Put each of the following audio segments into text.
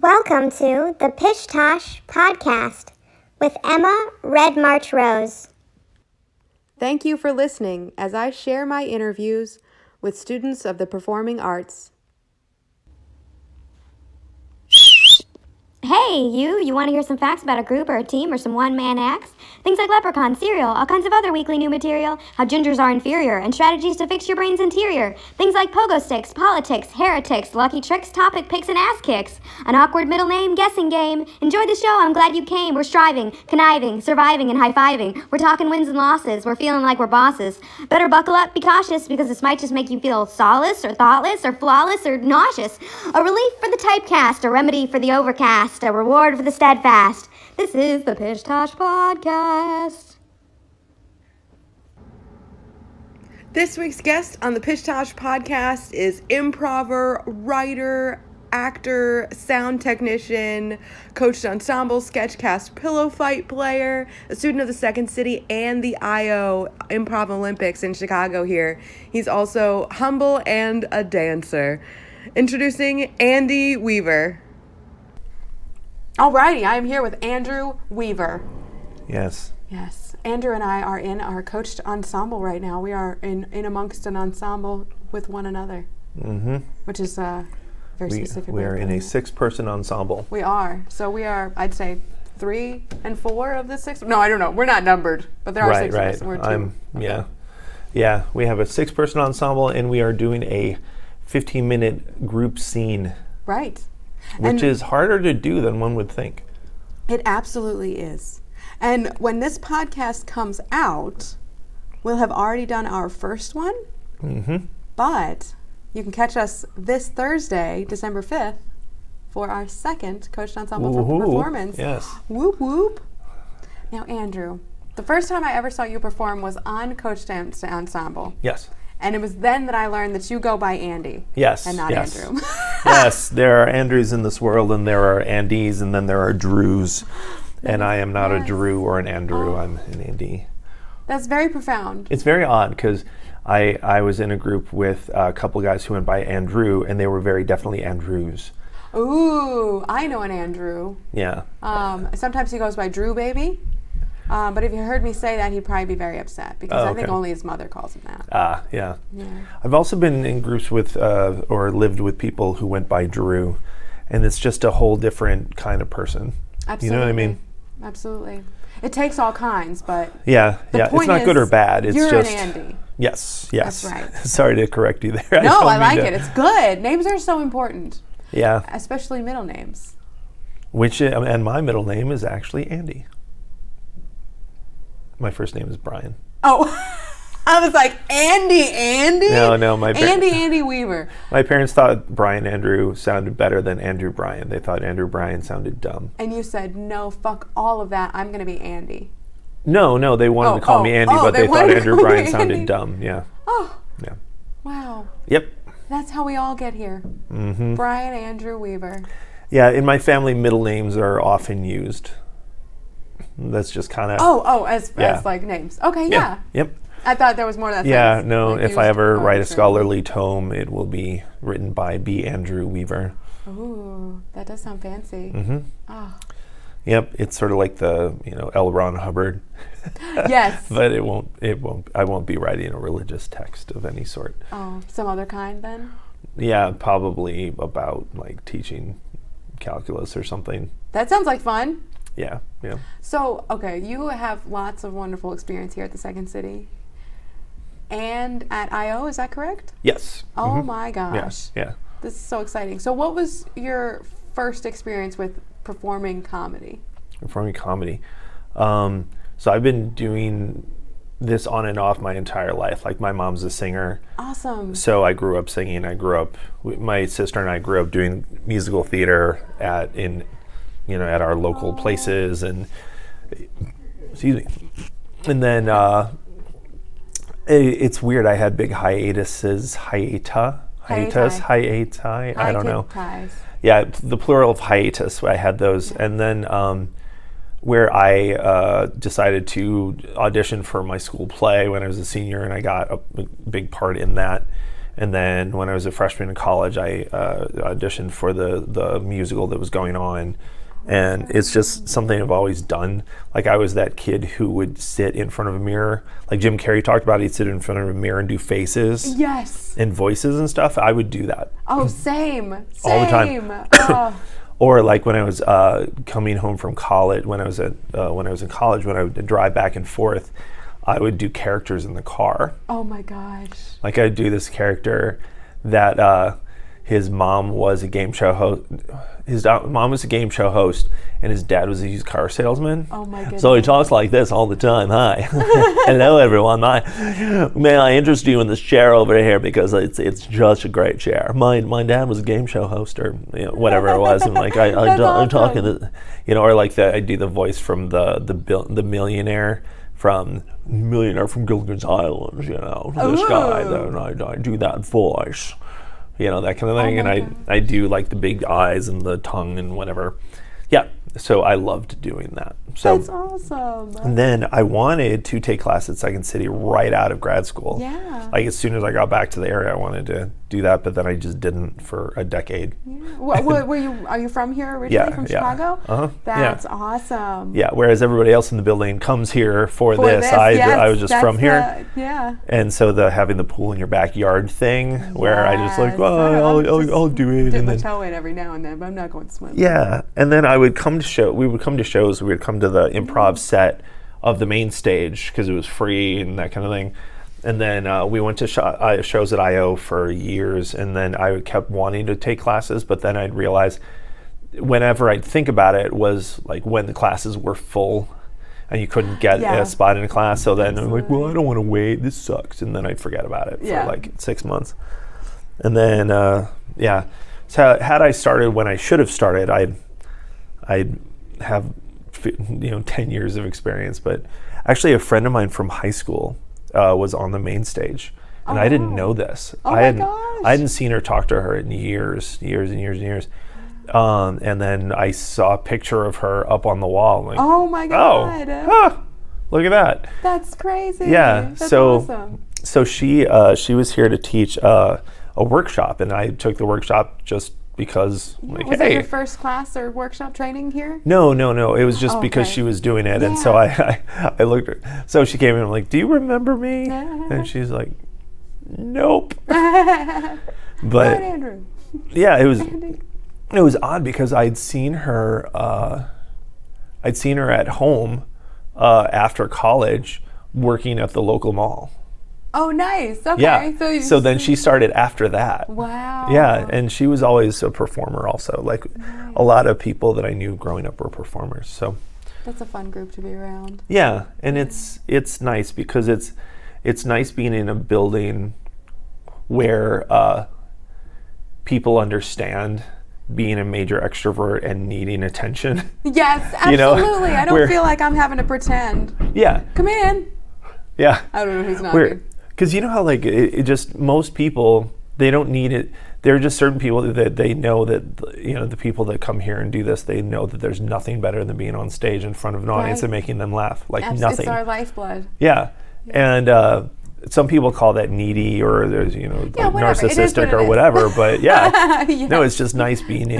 Welcome to the Pish Tosh podcast with Emma Red March Rose. Thank you for listening as I share my interviews with students of the performing arts. Hey, you want to hear some facts about a group or a team or some one-man acts? Things like leprechaun, cereal, all kinds of other weekly new material, how gingers are inferior, and strategies to fix your brain's interior. Things like pogo sticks, politics, heretics, lucky tricks, topic picks, and ass kicks. An awkward middle name guessing game. Enjoy the show, I'm glad you came. We're striving, conniving, surviving, and high-fiving. We're talking wins and losses. We're feeling like we're bosses. Better buckle up, be cautious, because this might just make you feel solace, or thoughtless, or flawless, or nauseous. A relief for the typecast, a remedy for the overcast, a reward for the steadfast. This is the Pish Tosh podcast. This week's guest on the Pish Tosh podcast is improver, writer, actor, sound technician, coached ensemble, sketchcast, pillow fight player, a student of the Second City and the IO Improv Olympics in Chicago here. He's also humble and a dancer. Introducing Andy Weaver. Alrighty, I am here with Andrew Weaver. Yes. Yes. Andrew and I are in our coached ensemble right now. We are in amongst an ensemble with one another. Mm-hmm. Which is very specific. We are in a 6-person ensemble. We are. So we are, I'd say, 3 and 4 of the 6. No, I don't know. We're not numbered, but there are 6 of us. And we're 2. Okay. Yeah, we have a 6-person ensemble, and we are doing a 15-minute group scene. Right. Which is harder to do than one would think. It absolutely is. And when this podcast comes out, we'll have already done our first one. Mm-hmm. But you can catch us this Thursday, December 5th, for our second Coached Ensemble performance. Yes. Whoop, whoop. Now, Andrew, the first time I ever saw you perform was on Coached Ensemble. Yes. And it was then that I learned that you go by Andy. Yes. And not Andrew. Yes, there are Andrews in this world, and there are Andys, and then there are Drews. And I am not a Drew or an Andrew. I'm an Andy. That's very profound. It's very odd because I was in a group with a couple guys who went by Andrew, and they were very definitely Andrews. Ooh, I know an Andrew. Yeah. Sometimes he goes by Drew Baby. But if you heard me say that, he'd probably be very upset because I think only his mother calls him that. Yeah. I've also been in groups with or lived with people who went by Drew, and it's just a whole different kind of person. Absolutely. You know what I mean? Absolutely. It takes all kinds, but yeah. It's not good or bad. It's you're just an Andy. Yes. That's right. Sorry to correct you there. No, I like it. It's good. Names are so important. Yeah. Especially middle names. And my middle name is actually Andy. My first name is Brian. Oh, I was like, Andy? No, Andy Weaver. My parents thought Brian Andrew sounded better than Andrew Brian. They thought Andrew Brian sounded dumb. And you said, no, fuck all of that. I'm going to be Andy. No, they wanted to call me Andy, but they thought Andrew Brian sounded dumb. Yeah. Oh. Yeah. Wow. Yep. That's how we all get here. Mm-hmm. Brian Andrew Weaver. Yeah, in my family, middle names are often used. That's just kind of... as like names. Okay, yeah. Yep. I thought there was more to that. Yeah, no, like if I ever write a scholarly tome, it will be written by B. Andrew Weaver. Ooh, that does sound fancy. Mm-hmm. Oh. Yep, it's sort of like the, L. Ron Hubbard. Yes. But I won't be writing a religious text of any sort. Oh, some other kind then? Yeah, probably about like teaching calculus or something. That sounds like fun. Yeah. So, okay, you have lots of wonderful experience here at the Second City and at IO, is that correct? Yes. Oh my gosh. Yeah. This is so exciting. So what was your first experience with performing comedy? Performing comedy. So I've been doing this on and off my entire life. Like my mom's a singer. Awesome. So I grew up singing. My sister and I grew up doing musical theater at our local places, and excuse me. And then it's weird. I had big hiatuses. Hiatus. I don't know. Yeah, the plural of hiatus. I had those, and then where I decided to audition for my school play when I was a senior, and I got a big part in that. And then when I was a freshman in college, I auditioned for the musical that was going on. And it's just something I've always done. Like, I was that kid who would sit in front of a mirror. Like Jim Carrey talked about, he'd sit in front of a mirror and do faces. Yes. And voices and stuff. I would do that. Oh, same. All the time. Oh. Or like when I was coming home from college, when I was in college, when I would drive back and forth, I would do characters in the car. Oh my gosh. Like, I'd do this character that his mom was a game show host. His mom was a game show host, and his dad was a used car salesman. Oh my goodness. So he talks like this all the time. Hi, hello everyone. May I interest you in this chair over here because it's just a great chair. My dad was a game show host, or whatever it was, and like I'm talking to, or like I do the voice from the millionaire from Gilligan's Island. This guy. Then I do that voice. That kind of thing. And I do like the big eyes and the tongue and whatever. Yeah, so I loved doing that. So that's awesome. And then I wanted to take class at Second City right out of grad school. Yeah. Like, as soon as I got back to the area, I wanted to do that, but then I just didn't for a decade. Yeah. Are you from here originally, from Chicago? Uh-huh. That's awesome. Yeah, whereas everybody else in the building comes here for this. I was just from here. Yeah. And so having the pool in your backyard thing, where I just like, well, I'll do it. Dip and my then toe in every now and then, but I'm not going to swim. Yeah, and then we would come to shows. We would come to the improv set of the main stage because it was free and that kind of thing. And then we went to shows at I.O. for years, and then I kept wanting to take classes, but then I'd realize whenever I'd think about it was like when the classes were full and you couldn't get a spot in a class. So then I'm like, well, I don't want to wait. This sucks. And then I'd forget about it for like 6 months. And then, so had I started when I should have started, I'd have 10 years of experience. But actually, a friend of mine from high school was on the main stage, and I didn't know this. I hadn't seen her, talk to her in years. And then I saw a picture of her up on the wall. Like, oh my God! Look at that. That's crazy. Yeah. That's so awesome. So she was here to teach a workshop, and I took the workshop just because, like, was it your first class or workshop training here? No. It was just because she was doing it, and so I looked at her. So she came in, I'm like, do you remember me? And she's like, nope. But Andrew. Yeah, it was odd because I'd seen her at home after college working at the local mall. Oh, nice. Okay. Yeah. So then she started after that. Wow. Yeah, and she was always a performer also. Like, a lot of people that I knew growing up were performers. So that's a fun group to be around. Yeah, and it's nice because it's nice being in a building where people understand being a major extrovert and needing attention. Yes, absolutely. I don't feel like I'm having to pretend. Yeah. Come in. Yeah. I don't know who's knocking. Because you know how, like, it just, most people, they don't need it. There are just certain people that they know that, the people that come here and do this, they know that there's nothing better than being on stage in front of an audience and making them laugh. Like, nothing. It's our lifeblood. Yeah. And some people call that needy or there's, narcissistic or whatever. But no, it's just nice being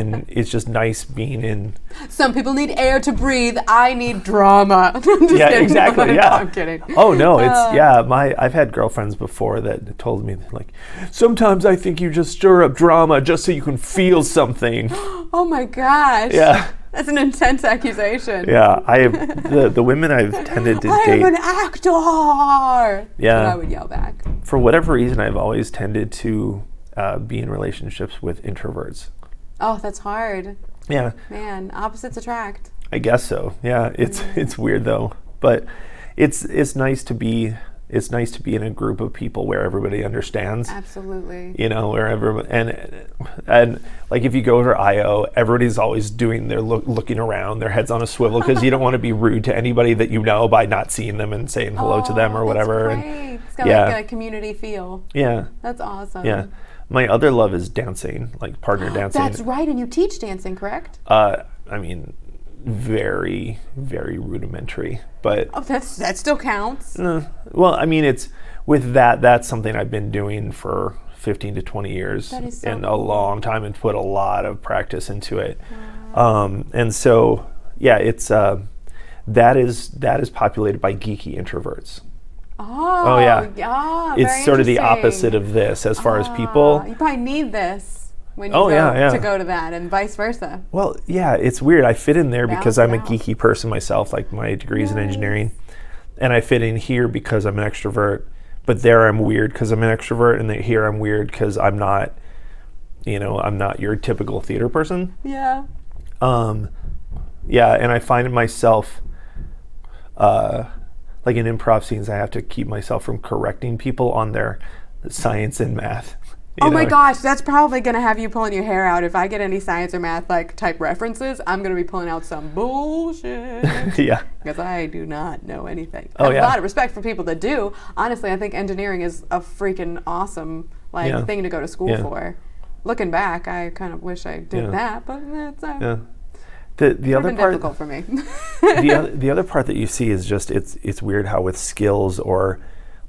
in. Some people need air to breathe. I need drama. Exactly. Yeah. I'm kidding. Oh no, I've had girlfriends before that told me, like, sometimes I think you just stir up drama just so you can feel something. Oh my gosh. Yeah. That's an intense accusation. Yeah, the women I've tended to date. I'm an actor. Yeah. But I would yell back. For whatever reason, I've always tended to be in relationships with introverts. Oh, that's hard. Yeah. Man, opposites attract. I guess so. Yeah, it's weird though, but it's nice to be. It's nice to be in a group of people where everybody understands. Absolutely. Where everyone and like if you go to I.O., everybody's always doing their looking around, their heads on a swivel because you don't want to be rude to anybody that you know by not seeing them and saying hello to them or whatever. That's great. It's got like a community feel. Yeah. That's awesome. Yeah. My other love is dancing, like partner dancing. That's right, and you teach dancing, correct? I mean, very, very rudimentary, but that still counts. Well, I mean, it's with that's something I've been doing for 15 to 20 years That is so and cool. a long time, and put a lot of practice into it. And so, yeah, it's that is populated by geeky introverts. Oh yeah. It's sort of the opposite of this as far as people. You probably need this when you Oh, go yeah. to go to that, and vice versa. Well, yeah, it's weird. I fit in there because I'm a Balance it out. geeky person myself, like my degree's in engineering. And I fit in here because I'm an extrovert. But there I'm weird because I'm an extrovert, and here I'm weird because I'm not your typical theater person. Yeah. Yeah, and I find myself, like in improv scenes, I have to keep myself from correcting people on their science and math. Oh my gosh, that's probably going to have you pulling your hair out. If I get any science or math like type references, I'm going to be pulling out some bullshit. Yeah. Because I do not know anything. Oh, I have yeah. a lot of respect for people that do. Honestly, I think engineering is a freaking awesome thing to go to school for. Looking back, I kind of wish I did that, but it's The other been part, difficult for me. the other part that you see is just it's weird how with skills or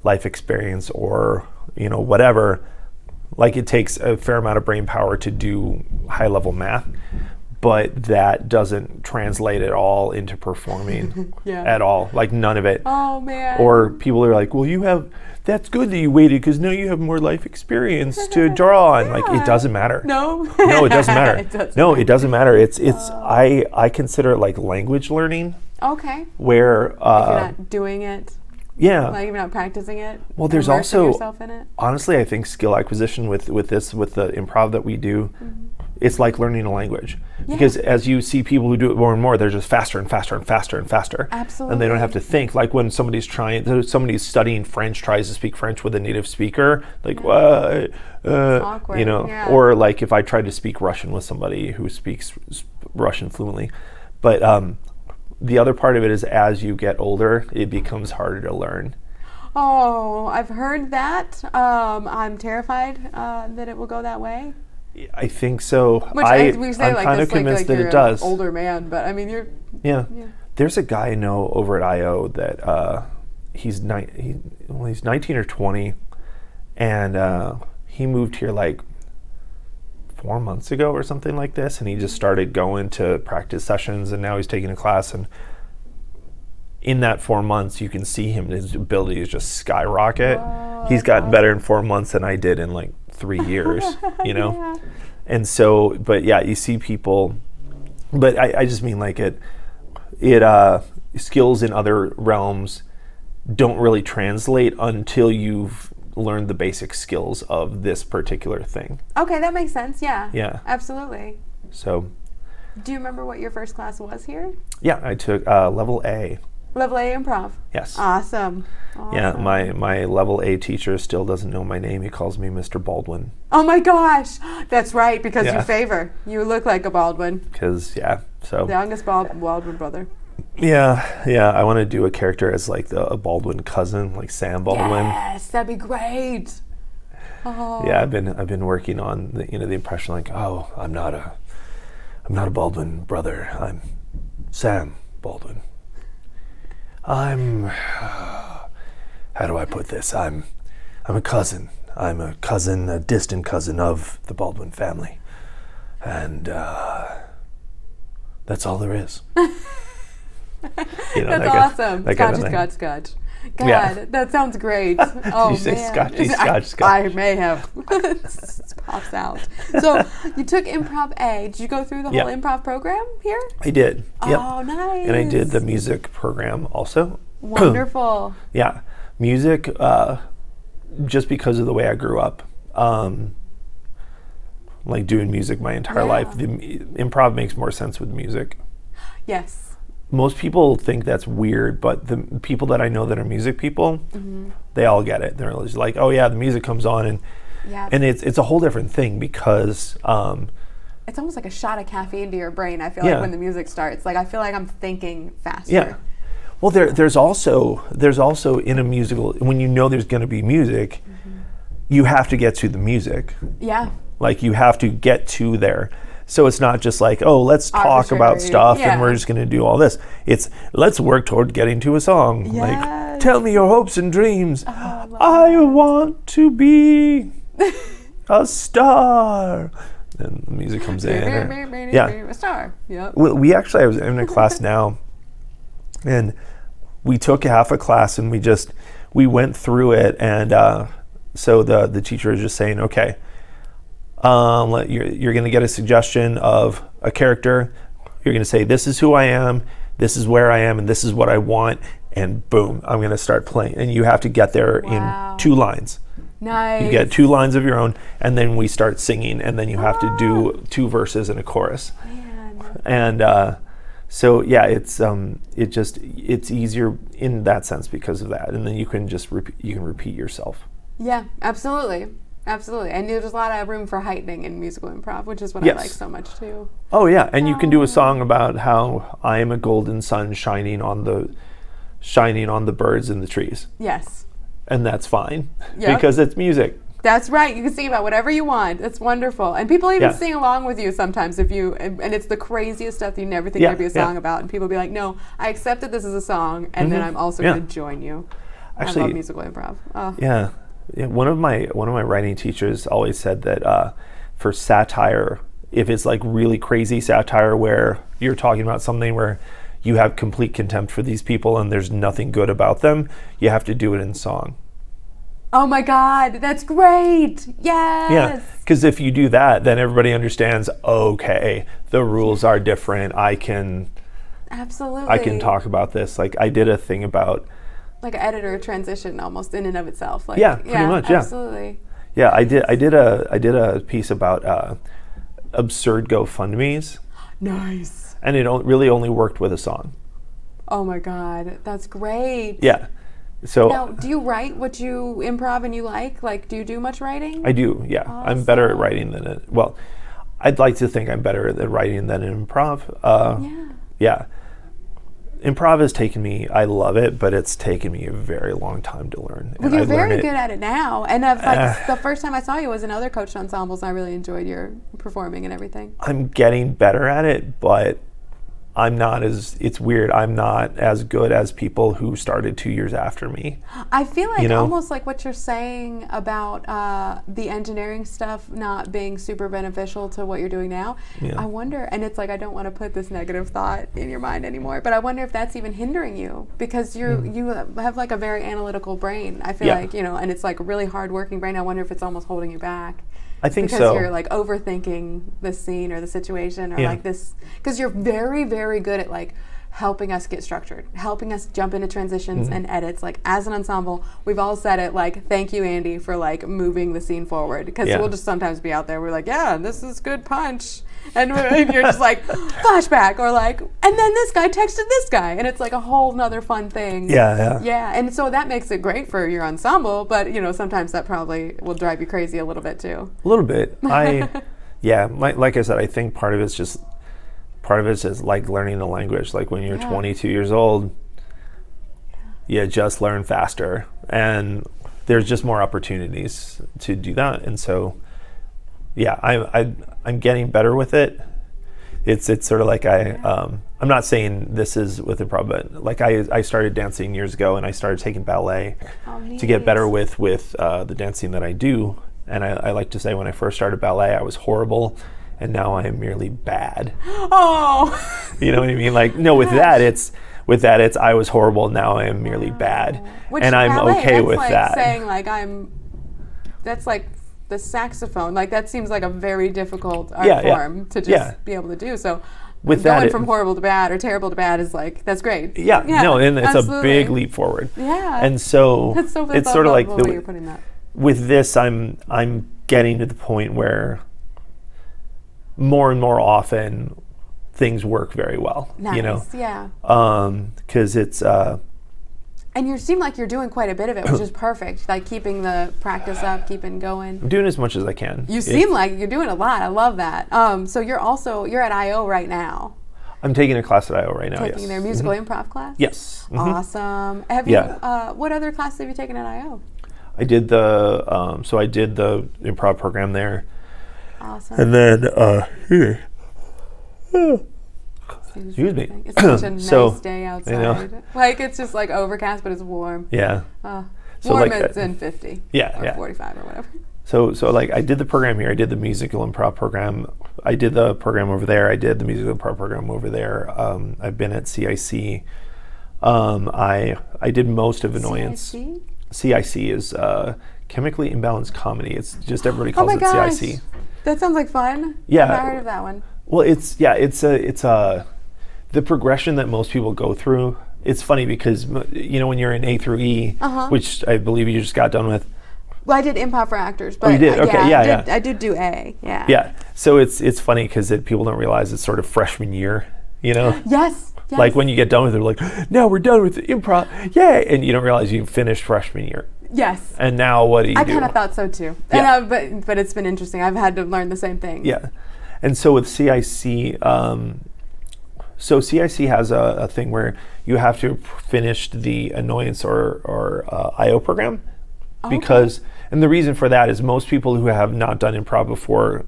life experience or whatever, like it takes a fair amount of brain power to do high level math, but that doesn't translate at all into performing at all, like none of it. Oh man. Or people are like, well, that's good that you waited because now you have more life experience to draw on. Like, it doesn't matter. No. No, it doesn't matter. It doesn't matter. It's I consider it like language learning, Okay. where If you're not doing it, like you're not practicing it. Well, there's immersing also yourself in it. honestly, I think skill acquisition with the improv that we do, it's like learning a language. Because as you see people who do it more and more, they're just faster and faster and faster and faster. Absolutely. And they don't have to think. Like when somebody's studying French, tries to speak French with a native speaker, like, awkward. Or like if I tried to speak Russian with somebody who speaks Russian fluently. But the other part of it is as you get older, it becomes harder to learn. Oh, I've heard that. I'm terrified that it will go that way. I think so. Which we say I'm like kind this, of convinced that you're it does. An older man, but I mean you're. Yeah. There's a guy I know over at IO that he's 19 or 20, and he moved here like 4 months ago or something like this, and he just started going to practice sessions, and now he's taking a class, and in that 4 months you can see his abilities just skyrocket. He's gotten better in 4 months than I did in like 3 years, And so, but yeah, you see people, but I just mean like it skills in other realms don't really translate until you've learned the basic skills of this particular thing. Okay, that makes sense. Yeah. Yeah. Absolutely. So. Do you remember what your first class was here? Yeah, I took level A. Level A improv. Yes. Awesome. Yeah, my level A teacher still doesn't know my name. He calls me Mr. Baldwin. Oh my gosh, that's right, because Yeah. you favor. You look like a Baldwin. Because so. The youngest Baldwin brother. Yeah. I want to do a character as like a Baldwin cousin, like Sam Baldwin. Yes, that'd be great. Oh. Yeah, I've been working on the impression like, oh, I'm not a Baldwin brother. I'm Sam Baldwin. How do I put this? I'm a cousin. I'm a distant cousin of the Baldwin family. And that's all there is. That's awesome. Scotch. God, Yeah. that sounds great. Oh, Did you say man. Scotch? I may have. Pops out. So you took Improv A. Did you go through the whole improv program here? I did. Yep. Oh, nice. And I did the music program also. Wonderful. Yeah. Music, just because of the way I grew up, like doing music my entire life, the improv makes more sense with music. Yes. Most people think that's weird, but the people that I know that are music people, they all get it. They're just like, oh yeah, the music comes on, and it's a whole different thing because it's almost like a shot of caffeine to your brain. I feel like when the music starts, like I feel like I'm thinking faster. Yeah. Well, there's also in a musical, when you know there's going to be music, you have to get to the music. Yeah. Like you have to get to there. So it's not just like, oh, let's talk about stuff and we're just going to do all this. It's let's work toward getting to a song. Yes. Like, tell me your hopes and dreams. Oh, I want to be. a star. And the music comes in. A star. Yep. We actually, I was in a class now, and we took half a class and we went through it, and so the teacher was just saying, okay, you're going to get a suggestion of a character. You're going to say, this is who I am, this is where I am, and this is what I want, and boom, I'm going to start playing. And you have to get there in 2 lines. Nice. You get 2 lines of your own, and then we start singing, and then you have to do 2 verses and a chorus. Man. And so yeah, it's easier in that sense because of that, and then you can just repeat yourself. Yeah, absolutely. And there's a lot of room for heightening in musical improv, which is what I like so much too. Oh yeah, and you can do a song about how I am a golden sun shining on the birds and the trees. Yes. And that's fine because it's music. That's right. You can sing about whatever you want. That's wonderful. And people even sing along with you sometimes and it's the craziest stuff that you never think there'd be a song about. And people be like, no, I accept that this is a song, and then I'm also going to join you. Actually, I love musical improv. Oh. Yeah. One of my writing teachers always said that for satire, if it's like really crazy satire where you're talking about something where you have complete contempt for these people and there's nothing good about them, you have to do it in song. Oh my God, that's great. Yes. Yeah, because if you do that, then everybody understands, okay, the rules are different. I can talk about this. Like I did a thing about like an editor transition almost in and of itself. Like, pretty much. Absolutely. Yeah, I did a piece about absurd GoFundMes. Nice. And it really only worked with a song. Oh my God, that's great. Yeah. So now, do you write what you improv and you like? Like, do you do much writing? I do. Yeah, awesome. I'm better at writing than it. Well, I'd like to think I'm better at writing than in improv. Yeah. Improv has taken me, I love it, but it's taken me a very long time to learn. Well, you're very good at it now. And the first time I saw you was in other coached ensembles, and I really enjoyed your performing and everything. I'm getting better at it, but it's weird, I'm not as good as people who started 2 years after me. I feel like almost like what you're saying about the engineering stuff not being super beneficial to what you're doing now. Yeah. I wonder, and it's like I don't want to put this negative thought in your mind anymore, but I wonder if that's even hindering you because you have like a very analytical brain. I feel like, and it's like a really hard working brain. I wonder if it's almost holding you back. I think because you're like overthinking the scene or the situation or like this, because you're very, very good at like helping us get structured, helping us jump into transitions and edits. Like as an ensemble, we've all said it like, thank you, Andy, for like moving the scene forward. Because we'll just sometimes be out there, we're like, yeah, this is good punch. And you're just like, flashback, or like, and then this guy texted this guy. And it's like a whole nother fun thing. Yeah. And so that makes it great for your ensemble, but sometimes that probably will drive you crazy a little bit too. A little bit. Like I said, I think part of it's just like learning the language. Like when you're 22 years old, you just learn faster, and there's just more opportunities to do that. And so, I'm getting better with it. It's sort of like I'm not saying this is with improv, but like I started dancing years ago, and I started taking ballet to get better with the dancing that I do. And I like to say when I first started ballet, I was horrible. And now I am merely bad. Oh, you know what I mean? Like, no, with that it's I was horrible. Now I am merely bad, and I'm okay with like that. Saying like that's like the saxophone. Like that seems like a very difficult art form to just be able to do. So with going from horrible to bad or terrible to bad is like that's great. Yeah. No, and it's absolutely a big leap forward. Yeah, and so it's sort of like the way you're putting that. With this, I'm getting to the point where more and more often things work very well. Nice, yeah. Because it's and you seem like you're doing quite a bit of it, which is perfect. Like keeping the practice up, keeping going. I'm doing as much as I can. You seem like you're doing a lot. I love that. So you're at IO right now. I'm taking a class at IO right now. Taking their musical improv class. Yes. Awesome. Have you? What other classes have you taken at IO? I did the improv program there. Awesome. And then here. Excuse me. It's such a nice day outside. Like it's just like overcast, but it's warm. Yeah. Warm as in 50. Yeah. Or 45 or whatever. So like I did the program here. I did the musical improv program. I did the program over there. I did the musical improv program over there. I've been at CIC. I did most of Annoyance. CIC is chemically imbalanced comedy. It's just everybody calls it CIC. That sounds like fun. Yeah, I've not heard of that one. Well, it's the progression that most people go through. It's funny because when you're in A through E, which I believe you just got done with. Well, I did improv for actors, but you did? Okay, I did do A. Yeah. Yeah. So it's funny because people don't realize it's sort of freshman year. Yes. Like when you get done with it, they're like, now we're done with the improv, yay! And you don't realize you finished freshman year. Yes. And now what do you do? I kind of thought so too. Yeah. And but it's been interesting. I've had to learn the same thing. Yeah. And so with CIC, so CIC has a thing where you have to finish the Annoyance or IO program. Because, and the reason for that is most people who have not done improv before,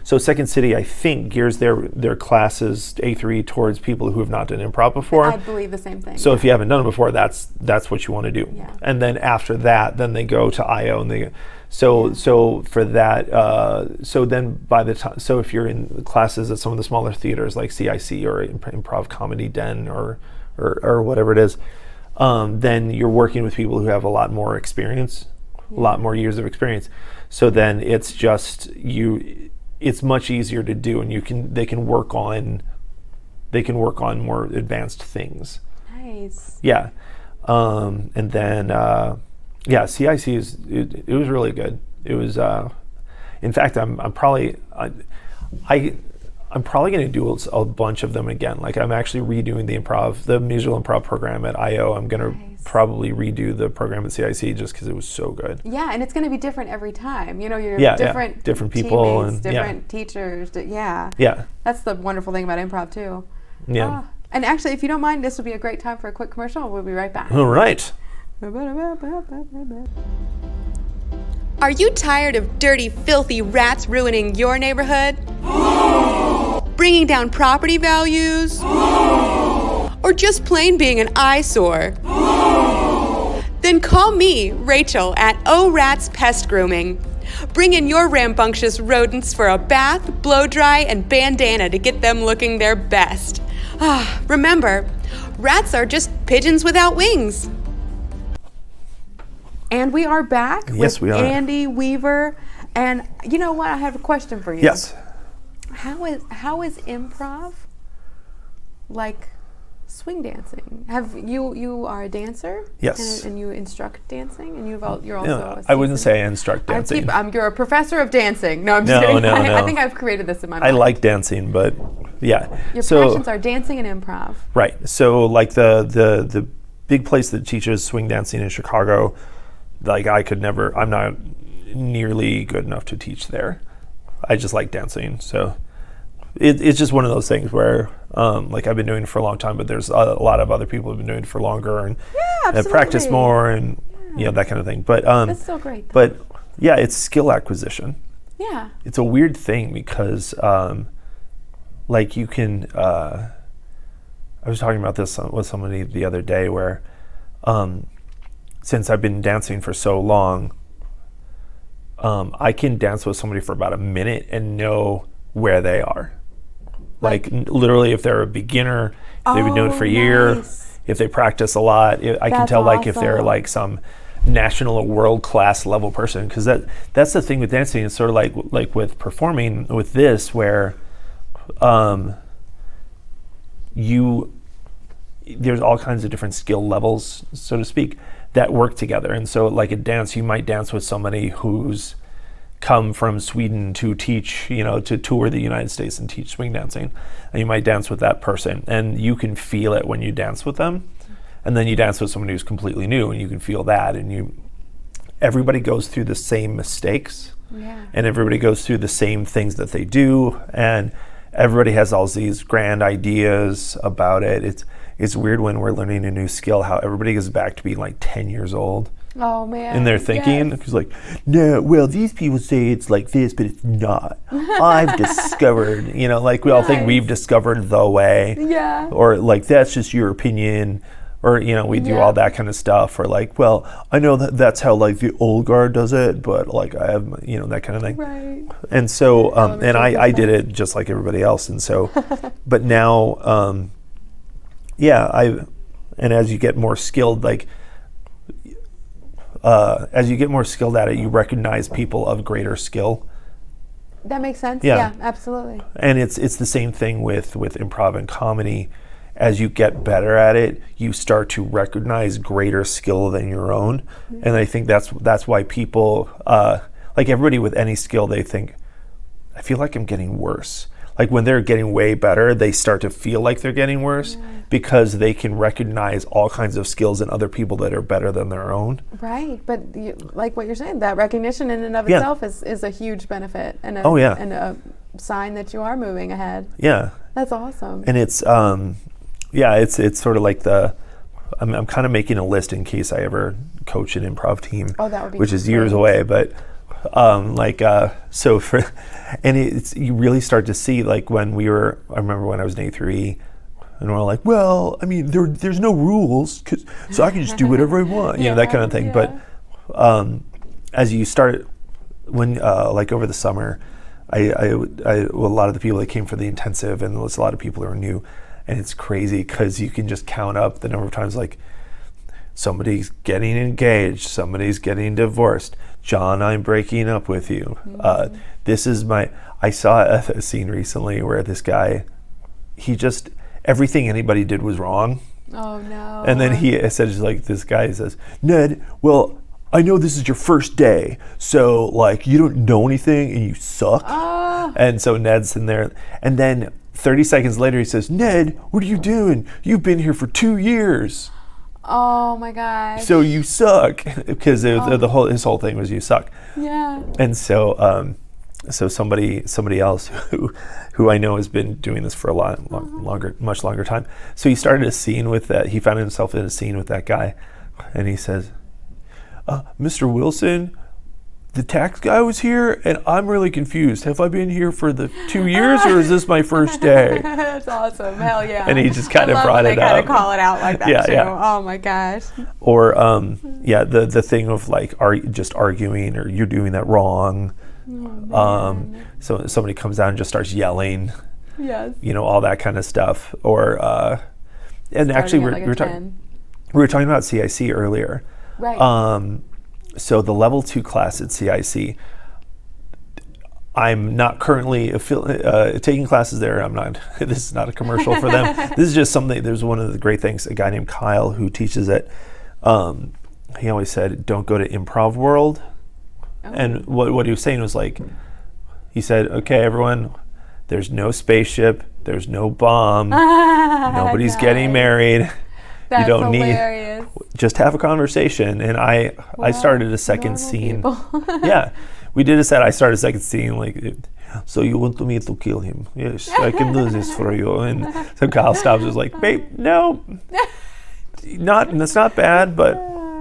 so Second City, I think, gears their classes A through E towards people who have not done improv before. I believe the same thing. So if you haven't done it before, that's what you want to do. Yeah. And then after that, then they go to IO and so for that, so then by the time, so if you're in classes at some of the smaller theaters like CIC or Improv Comedy Den or whatever it is, then you're working with people who have a lot more experience, a lot more years of experience. So then it's just it's much easier to do, and they can work on more advanced things. Nice. Yeah. And then CIC it was really good. It was in fact I'm probably going to do a bunch of them again. Like I'm actually redoing the musical improv program at IO. I'm going to probably redo the program at CIC just because it was so good. Yeah, and it's going to be different every time. You're different people and different teachers. Yeah. That's the wonderful thing about improv too. Yeah. And actually, if you don't mind, this will be a great time for a quick commercial. We'll be right back. All right. Are you tired of dirty, filthy rats ruining your neighborhood? Bringing down property values? Or just plain being an eyesore? Then call me, Rachel, at O Rats Pest Grooming. Bring in your rambunctious rodents for a bath, blow dry, and bandana to get them looking their best. Remember, rats are just pigeons without wings. And we are back with we are. Andy Weaver. And you know what? I have a question for you. Yes. How is improv like swing dancing? You are a dancer? Yes. And you instruct dancing, and you're also. I wouldn't say I instruct dancing. You're a professor of dancing. No, I'm just kidding. No. I think I've created this in my mind. I like dancing, but yeah. Your passions are dancing and improv. Right. So like the big place that teaches swing dancing in Chicago, like I'm not nearly good enough to teach there. I just like dancing. So it's just one of those things where like I've been doing it for a long time, but there's a lot of other people who've been doing it for longer and have practiced more and that kind of thing. But that's so great. But yeah, it's skill acquisition. Yeah. It's a weird thing because like you can I was talking about this with somebody the other day where since I've been dancing for so long, I can dance with somebody for about a minute and know where they are. Like literally if they're a beginner, if they've been doing it for a year, if they practice a lot, I can tell like if they're like some national or world class level person, because that's the thing with dancing. It's sort of like with performing with this where there's all kinds of different skill levels, so to speak, that work together. And so like a dance, you might dance with somebody who's come from Sweden to teach, to tour the United States and teach swing dancing. And you might dance with that person and you can feel it when you dance with them. And then you dance with somebody who's completely new and you can feel that. And everybody goes through the same mistakes and everybody goes through the same things that they do. And everybody has all these grand ideas about it. It's weird when we're learning a new skill how everybody goes back to being like 10 years old. Oh man. And they're thinking, because like, no, well, these people say it's like this, but it's not. I've discovered, like we all think we've discovered the way. Yeah. Or like, that's just your opinion. or we do all that kind of stuff, or like, well, I know that's how like the old guard does it, but like I have that kind of thing. Right. And so and I did it just like everybody else, and so but now and as you get more skilled, like as you get more skilled at it, you recognize people of greater skill. That makes sense. Yeah, absolutely. And it's the same thing with improv and comedy. As you get better at it, you start to recognize greater skill than your own. And I think that's why people, like everybody with any skill, they think, I feel like I'm getting worse. Like when they're getting way better, they start to feel like they're getting worse because they can recognize all kinds of skills in other people that are better than their own. Right, but like what you're saying, that recognition in and of itself is a huge benefit and a sign that you are moving ahead. Yeah. That's awesome. And it's it's sort of like I'm kind of making a list in case I ever coach an improv team. Oh, that would be which is years away, but you really start to see, like I remember when I was in A through E, and we're like, well, I mean, there's no rules, so I can just do whatever I want, that kind of thing. Yeah. But as you start, when like over the summer, a lot of the people that came for the intensive, and there was a lot of people who are new, and it's crazy because you can just count up the number of times, like, somebody's getting engaged, somebody's getting divorced. John, I'm breaking up with you. I saw a scene recently where this guy, everything anybody did was wrong. Oh no. And then he says, like, this guy says, Ned, well, I know this is your first day, so like you don't know anything and you suck. And so Ned's in there, and then 30 seconds later he says, Ned, what are you doing? You've been here for 2 years. Oh my gosh. So you suck, because his whole thing was you suck. Yeah. And so somebody else who I know has been doing this for much longer time. So he started a scene with that. He found himself in a scene with that guy, and he says, Mr. Wilson, the tax guy was here, and I'm really confused. Have I been here for the 2 years, or is this my first day? That's awesome. Hell yeah. And he just kind of brought it up. Kind of call it out like that too. Yeah. Oh my gosh. Or the thing of like just arguing, or you're doing that wrong. So somebody comes down and just starts yelling. Yes. All that kind of stuff. Or and actually we were talking about CIC earlier. Right. So the level 2 class at CIC, I'm not currently taking classes there. I'm not. This is not a commercial for them. This is just something. There's one of the great things. A guy named Kyle who teaches it. He always said, "Don't go to Improv World." Oh. And what he was saying was like, he said, "Okay, everyone, there's no spaceship. There's no bomb. Nobody's getting married. That's you don't hilarious. need. Just have a conversation." And I started a second scene. Yeah. We did a set. I started a second scene, like, so you want me to kill him? Yes, I can do this for you. And so Kyle stops, was like, babe, no, that's not bad, but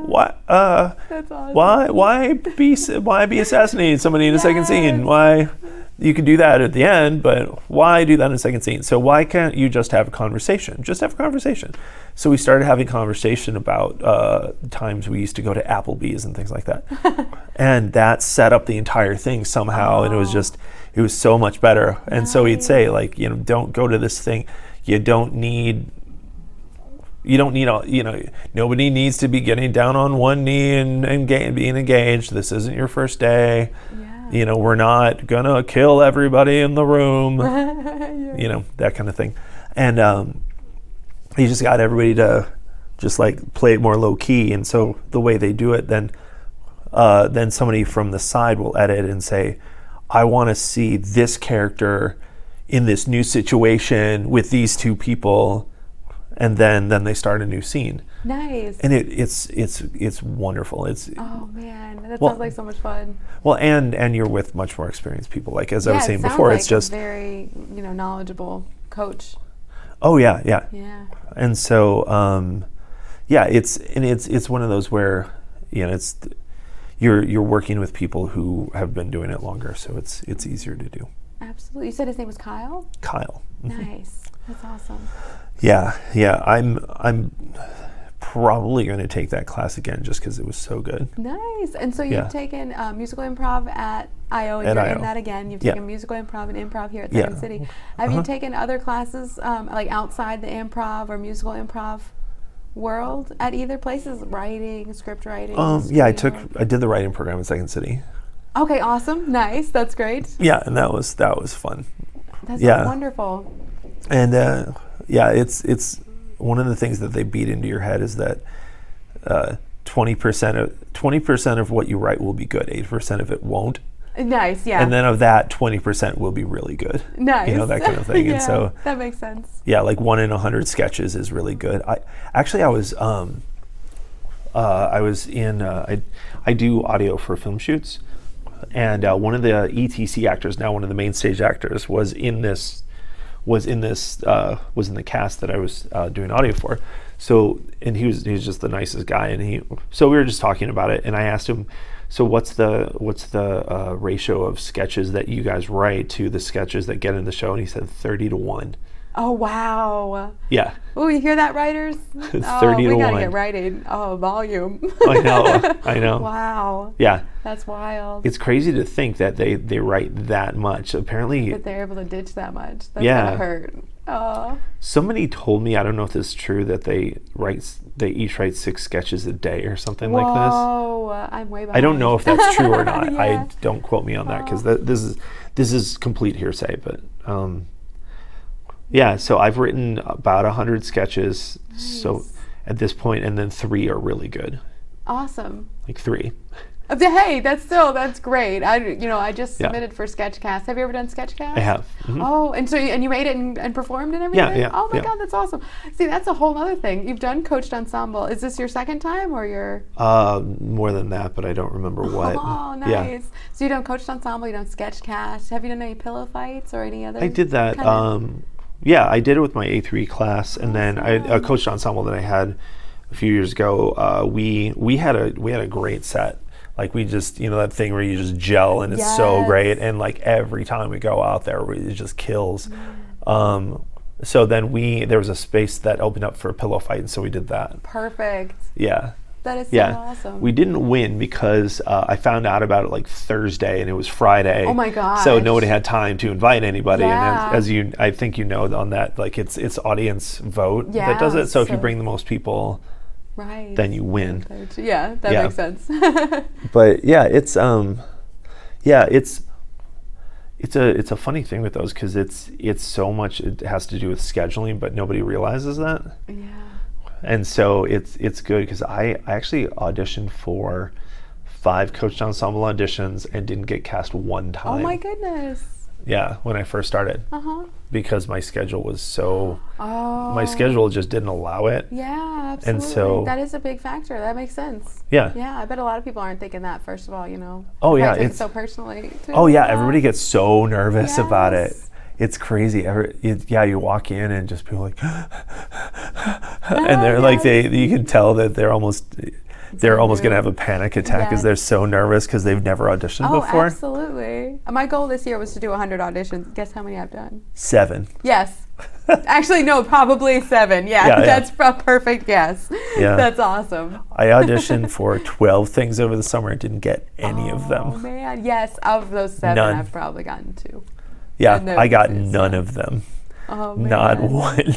what? That's awesome. Why be assassinating somebody in a second scene? Why? You can do that at the end, but why do that in a second scene? So why can't you just have a conversation? Just have a conversation. So we started having conversation about times we used to go to Applebee's and things like that. And that set up the entire thing somehow. And it was so much better. And nice. So he'd say, like, don't go to this thing. Nobody needs to be getting down on one knee and being engaged. This isn't your first day. Yeah. We're not gonna kill everybody in the room. Yeah. That kind of thing. And he just got everybody to just like play it more low key. And so the way they do it, then somebody from the side will edit and say, I want to see this character in this new situation with these two people. And then they start a new scene. Nice. And it's wonderful. Oh man, that sounds like so much fun. Well, and you're with much more experienced people. Like as I was saying before, like it's just a very knowledgeable coach. Oh yeah. And so it's one of those where it's you're working with people who have been doing it longer, so it's easier to do. Absolutely. You said his name was Kyle? Kyle. Nice. That's awesome. Yeah. I'm probably going to take that class again just because it was so good. Nice. And so you've taken musical improv at IO, and you're in that again. You've taken musical improv and improv here at Second City. Have you taken other classes like outside the improv or musical improv world at either places? Writing, script writing? I did the writing program at Second City. Okay, awesome. Nice. That's great. Yeah, and that was fun. That's wonderful. And it's one of the things that they beat into your head is that 20% of what you write will be good, 8% of it won't. Nice, yeah. And then of that, 20% will be really good. Nice. You know, that kind of thing. And so that makes sense. Yeah, like 1 in 100 sketches is really good. I do audio for film shoots, and one of the ETC actors, now one of the main stage actors, was in the cast that I was doing audio for. So, and he was just the nicest guy, and so we were just talking about it, and I asked him, so what's the ratio of sketches that you guys write to the sketches that get in the show? And he said 30-1. Oh, wow. Yeah. Oh, you hear that, writers? 30-1. We gotta get writing. Oh, volume. I know. Wow. Yeah. That's wild. It's crazy to think that they write that much. Apparently. That they're able to ditch that much. That's gotta hurt. Oh. Somebody told me, I don't know if this is true, that they each write 6 sketches a day or something like this. Oh, I'm way behind. I don't know if that's true or not. Yeah. Don't quote me on that because this is complete hearsay. But so I've written about 100 sketches. Nice. So at this point, and then 3 are really good. Awesome. Like 3. Hey, that's great. I just submitted for Sketchcast. Have you ever done Sketchcast? I have. Mm-hmm. Oh, and so you made it and performed and everything? Yeah. Oh my God, that's awesome. See, that's a whole other thing. You've done coached ensemble. Is this your second time or your? More than that, but I don't remember what. Oh, nice. Yeah. So you done coached ensemble. You done Sketchcast. Have you done any pillow fights or any other? I did that. I did it with my A3 class, and then I coached ensemble that I had a few years ago. We had a great set. Like we just, that thing where you just gel and it's so great. And like every time we go out there, it just kills. So then there was a space that opened up for a pillow fight. And so we did that. Perfect. Yeah. That is so awesome. We didn't win because I found out about it like Thursday and it was Friday. Oh my gosh. So nobody had time to invite anybody. Yeah. And I think on that, like it's audience vote that does it. So if you bring the most people, then you win. Yeah, that makes sense. But it's a funny thing with those because it's so much. It has to do with scheduling, but nobody realizes that. Yeah. And so it's good because I actually auditioned for 5 coached ensemble auditions and didn't get cast one time. Oh my goodness. Yeah, when I first started. Because my schedule was my schedule just didn't allow it. Yeah, absolutely. And so that is a big factor. That makes sense. Yeah. Yeah, I bet a lot of people aren't thinking that, first of all, Oh yeah, it's so personally too. Oh yeah, everybody gets so nervous about it. It's crazy. You walk in and just people like and they're like you can tell that they're almost going to have a panic attack because they're so nervous because they've never auditioned before. Oh, absolutely. My goal this year was to do 100 auditions. Guess how many I've done? 7. Yes. Actually, no, probably 7. Yeah, that's a perfect guess. Yeah. That's awesome. I auditioned for 12 things over the summer and didn't get any of them. Oh, man. Yes, of those 7, none. I've probably gotten 2. Yeah, I got none of them. Oh, man. Not one.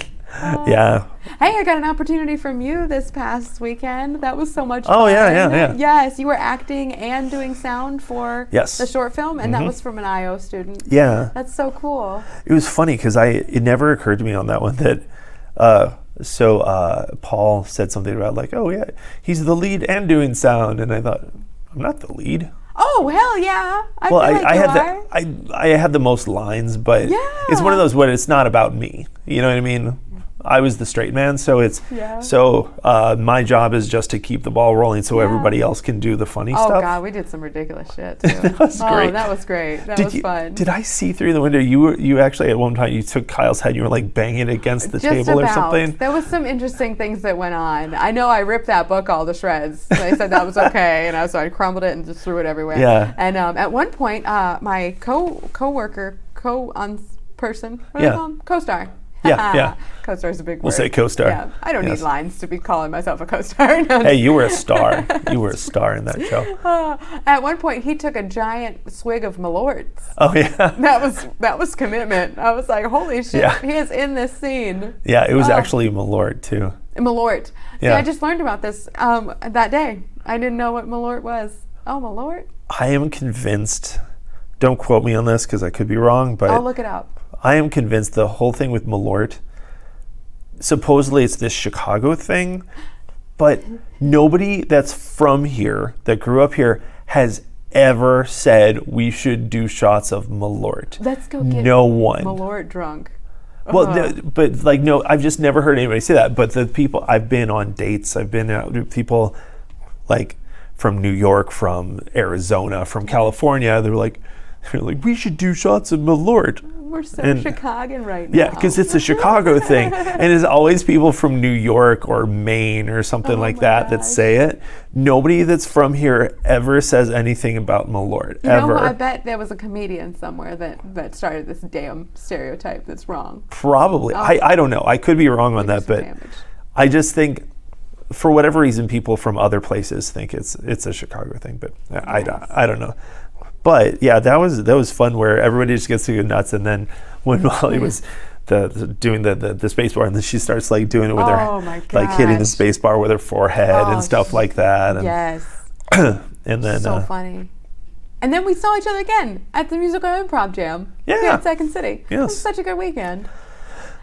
Yeah. Hey, I got an opportunity from you this past weekend. That was so much fun. Oh, yeah. Yes, you were acting and doing sound for the short film, and that was from an IO student. Yeah. That's so cool. It was funny because it never occurred to me on that one that Paul said something about like, oh yeah, he's the lead and doing sound, and I thought, I'm not the lead. Oh, hell yeah. I had the most lines, but it's one of those where it's not about me. You know what I mean? I was the straight man, so my job is just to keep the ball rolling so everybody else can do the funny stuff. Oh God, we did some ridiculous shit too. That was great. Oh, that was great. That was fun. Did I see through the window? You actually at one time you took Kyle's head and you were like banging it against the table or something? There was some interesting things that went on. I know I ripped that book all to shreds. They said that was okay, and I crumbled it and just threw it everywhere. Yeah. And at one point, my co-worker, person, what do they call him? Co-star. Yeah. Co-star is a big word. We'll say co-star. Yeah, I don't Yes. need lines to be calling myself a co-star. No. Hey, you were a star. You were a star in that show. At one point, he took a giant swig of Malort's. Oh yeah. That was commitment. I was like, holy shit, Yeah. he is in this scene. Yeah, it was actually Malort too. Malort. Yeah. See, I just learned about this that day. I didn't know what Malort was. Oh, Malort? I am convinced. Don't quote me on this because I could be wrong, but I'll look it up. I am convinced the whole thing with Malort, supposedly it's this Chicago thing, but nobody that's from here, that grew up here, has ever said we should do shots of Malort. Let's go get no one. Malort drunk. Well, but like, no, I've just never heard anybody say that. But the people, I've been on dates, I've been out with people like from New York, from Arizona, from California. They're like, we should do shots of Malort. We're so And- Chicagan right now. Yeah, because it's a Chicago thing, and it's always people from New York or Maine or something like that that say it. Nobody that's from here ever says anything about Malort, You ever. know, I bet there was a comedian somewhere that started this damn stereotype that's wrong. Probably. I don't know. I could be wrong on that, some but damage. I just think, for whatever reason, people from other places think it's a Chicago thing, but I don't know. But yeah, that was fun where everybody just gets to go nuts, and then when Molly was doing the space bar, and then she starts like doing it with Oh her, my like hitting the gosh. space bar with her forehead and stuff like that. And, Yes. and then So funny. And then we saw each other again at the musical improv jam here Yeah. at Second City. It was Yes. such a good weekend.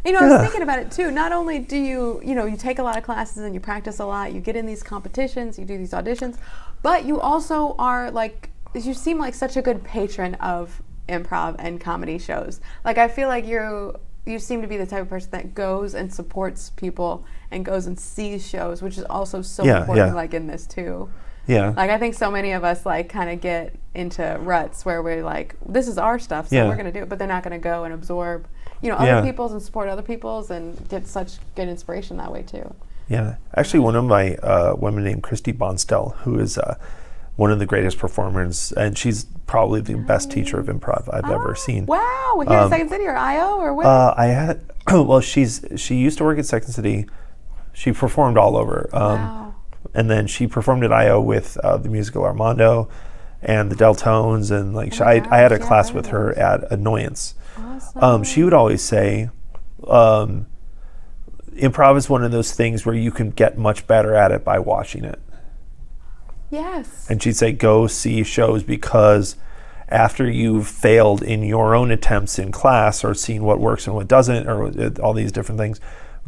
You know, I was thinking about it too. Not only do you take a lot of classes and you practice a lot, you get in these competitions, you do these auditions, but you also are like, you seem like such a good patron of improv and comedy shows. Like, I feel like you seem to be the type of person that goes and supports people and goes and sees shows, which is also so important, like in this too. yeah. Like, I think so many of us like kind of get into ruts where we're like, this is our stuff, so Yeah. we're gonna do it, but they're not gonna go and absorb, Yeah. other people's and support other people's and get such good inspiration that way too. Yeah, actually, one of my women named Christy Bonstell, who is one of the greatest performers, and she's probably the best teacher of improv I've ever seen. Wow, here at Second City or IO or what? I had, well, she used to work at Second City. She performed all over. Wow. And then she performed at IO with the musical Armando and the Deltones, and like I had a class with her at Annoyance. Awesome. She would always say, improv is one of those things where you can get much better at it by watching it. Yes. And she'd say, go see shows, because after you've failed in your own attempts in class or seen what works and what doesn't, or all these different things,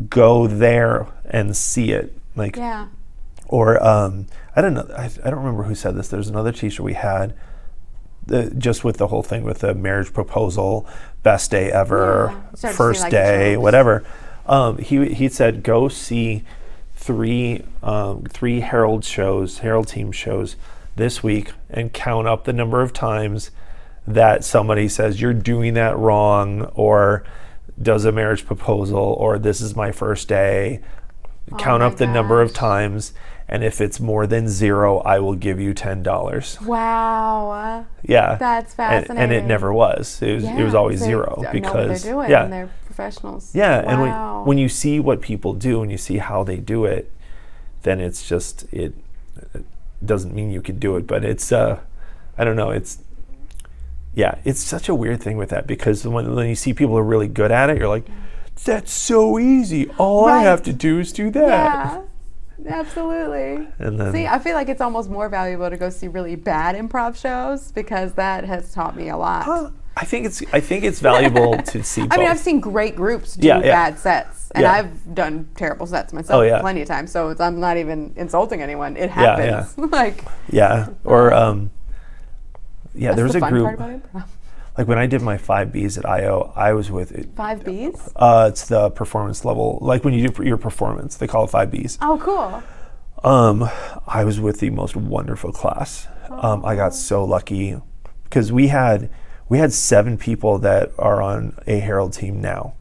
go there and see it. Like, Yeah. or I don't know, I don't remember who said this. There's another teacher we had, just with the whole thing with the marriage proposal, best day ever, Yeah. Start to first see, like, day, shows. whatever. He said, go see three Herald team shows this week, and count up the number of times that somebody says you're doing that wrong, or does a marriage proposal, or this is my first day. Count my up the number of gosh. times, and if it's more than 0, I will give you $10. Wow. Yeah, That's And it fascinating. never was. It was always they 0 know what because they're doing, yeah, and they're professionals. yeah. Wow. And when you see what people do and you see how they do it, then it's just it doesn't mean you can do it, but it's I don't know. It's such a weird thing with that, because when you see people are really good at it, you're like, that's so easy. All I Right. have to do is do that. Yeah, absolutely. And then See, I feel like it's almost more valuable to go see really bad improv shows, because that has taught me a lot. I think it's valuable to see both. I mean, I've seen great groups do Yeah, yeah. bad sets, and Yeah. I've done terrible sets myself Oh, yeah. plenty of times. So I'm not even insulting anyone. It Yeah, happens. Like, Yeah, or that's there was the a fun group. part about improv. Like when I did my 5Bs at IO, I was with it. 5Bs? It's the performance level. Like when you do your performance, they call it 5Bs. Oh, cool. I was with the most wonderful class. I got so lucky because we had 7 people that are on a Herald team now.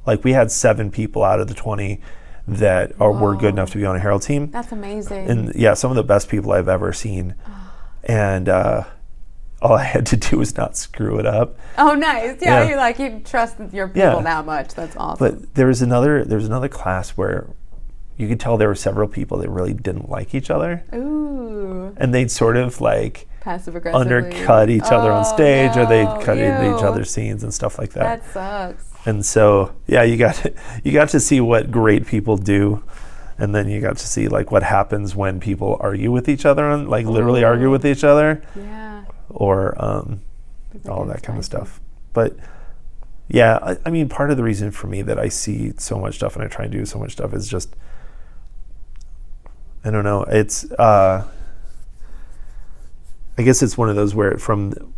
Like we had 7 people out of the 20 that were good enough to be on a Herald team. That's amazing. And yeah, some of the best people I've ever seen. And all I had to do was not screw it up. Oh, nice. Yeah, Yeah. you trust your people that much. That's awesome. But there was another class where you could tell there were several people that really didn't like each other. Ooh. And they'd sort of like Passive aggressively undercut each other on stage, or they'd cut into each Ew. other's scenes and stuff like that. That sucks. And so, yeah, you got to see what great people do, and then you got to see like what happens when people argue with each other, and like literally argue with each other, Yeah. or all that kind of stuff. But yeah, I mean, part of the reason for me that I see so much stuff and I try and do so much stuff is just, I don't know. It's I guess it's one of those where from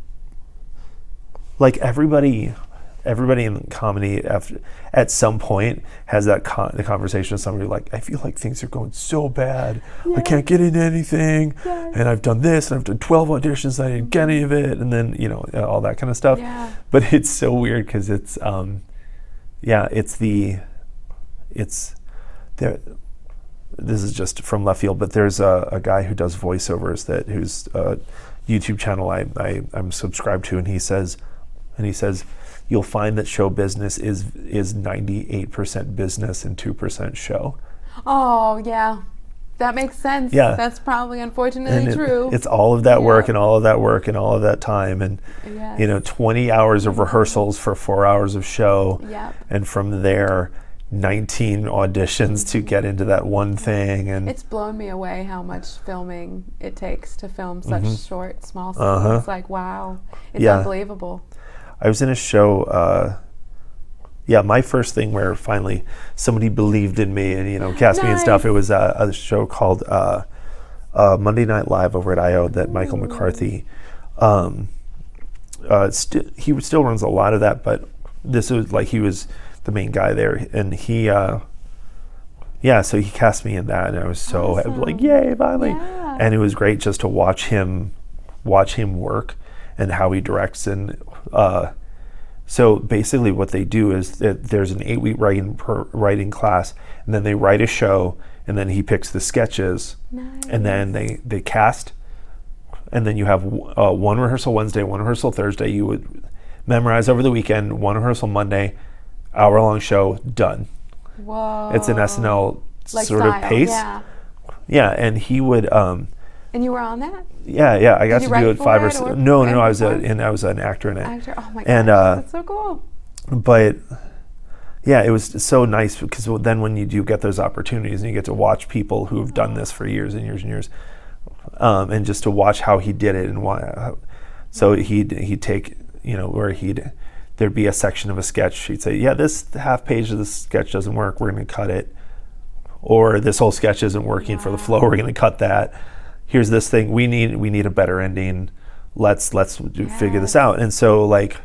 like everybody in comedy at some point has that the conversation with somebody like, I feel like things are going so bad. I can't get into anything, and I've done this, and I've done 12 auditions, and I didn't get any of it, and then all that kind of stuff. Yeah. But it's so weird because it's there. This is just from left field, but there's a guy who does voiceovers whose YouTube channel I'm subscribed to, and he says you'll find that show business is 98% business and 2% show. Oh, yeah. That makes sense. Yeah. That's probably unfortunately true. It's all of that work and all of that work and all of that time, and 20 hours of rehearsals for 4 hours of show. Yep. And from there 19 auditions to get into that one thing. And it's blown me away how much filming it takes to film such short, small scenes. It's like, wow. It's unbelievable. I was in a show, my first thing where finally somebody believed in me and, cast me and stuff. It was a show called Monday Night Live over at I.O. that Michael McCarthy, he still runs a lot of that, but this was like, he was the main guy there, and he, so he cast me in that, and I was so like, yay, finally. Yeah. And it was great just to watch him work and how he directs. And so basically what they do is that there's an 8-week writing class, and then they write a show, and then he picks the sketches, and then they cast, and then you have one rehearsal Wednesday, one rehearsal Thursday. You would memorize over the weekend, one rehearsal Monday, hour-long show, done. Whoa. It's an SNL like sort style, of pace. Yeah. Yeah, and he would. And you were on that? Yeah. I got you to write do it for 5 or it, 6. or No. write I was for it? I was an actor in it. Actor. Oh my gosh, And that's so cool. but yeah, it was so nice because then when you do get those opportunities and you get to watch people who have done this for years and years and years, and just to watch how he did it and why. So he'd take where there'd be a section of a sketch. He'd say, yeah, this half page of the sketch doesn't work. We're going to cut it. Or this whole sketch isn't working for the flow. We're going to cut that. Here's this thing. We need a better ending. Let's figure this out. And so like